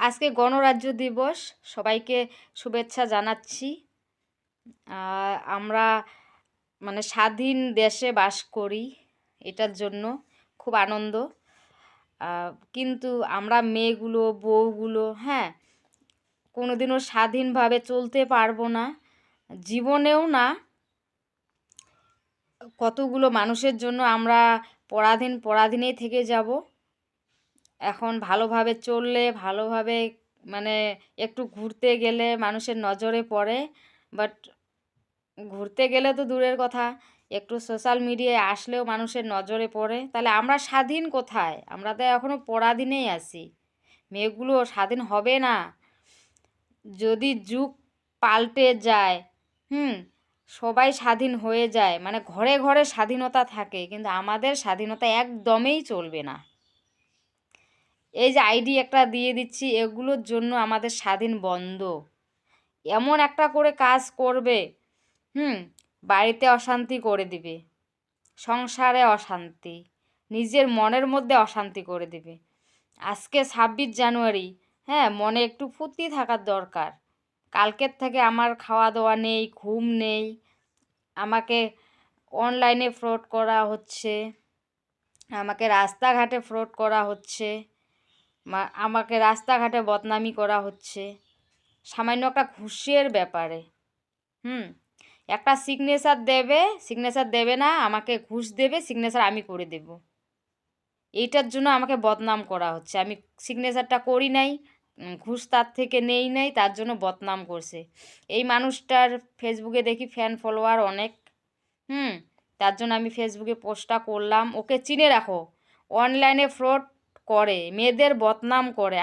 আজকে গণরাজ্য দিবস, সবাইকে শুভেচ্ছা জানাচ্ছি। আমরা মানে স্বাধীন দেশে বাস করি, এটার জন্য খুব আনন্দ। কিন্তু আমরা মেয়েগুলো, বউগুলো, হ্যাঁ, কোনোদিনও স্বাধীনভাবে চলতে পারবো না, জীবনেও না। কতগুলো মানুষের জন্য আমরা পরাধীনেই থেকে যাব। এখন ভালোভাবে চললে, ভালোভাবে মানে একটু ঘুরতে গেলে মানুষের নজরে পড়ে, বাট ঘুরতে গেলে তো দূরের কথা, একটু সোশ্যাল মিডিয়ায় আসলেও মানুষের নজরে পড়ে। তাহলে আমরা স্বাধীন কোথায়? আমরা তো এখনও পরাধীনেই আছি। মেয়েগুলো স্বাধীন হবে না। যদি যুগ পাল্টে যায়, সবাই স্বাধীন হয়ে যায়, মানে ঘরে ঘরে স্বাধীনতা থাকে, কিন্তু আমাদের স্বাধীনতা একদমই চলবে না। এই যে আইডি একটা দিয়ে দিচ্ছি, এগুলোর জন্য আমাদের স্বাধীন বন্ধ। এমন একটা করে কাজ করবে, বাড়িতে অশান্তি করে দিবে, সংসারে অশান্তি, নিজের মনের মধ্যে অশান্তি করে দিবে। আজকে 26 জানুয়ারি, মনে একটু ফুর্তি থাকার দরকার। কালকের থেকে আমার খাওয়া দাওয়া নেই, ঘুম নেই, আমাকে অনলাইনে ফ্রড করা হচ্ছে, আমাকে রাস্তাঘাটে ফ্রড করা হচ্ছে, আমাকে রাস্তাঘাটে বদনামি করা হচ্ছে সামান্য একটা ঘুষের ব্যাপারে। একটা সিগনেচার দেবে না, আমাকে ঘুষ দেবে, সিগনেচার আমি করে দেব। এইটার জন্য আমাকে বদনাম করা হচ্ছে। আমি সিগনেচারটা করি নাই, ঘুষ তার থেকে নেই নাই, তার জন্য বদনাম করছে। এই মানুষটার ফেসবুকে দেখি ফ্যান ফলোয়ার অনেক, তার জন্য আমি ফেসবুকে পোস্টটা করলাম। ওকে চিনে রাখো, অনলাইনে ফ্রড করে, মেয়েদের বদনাম করে।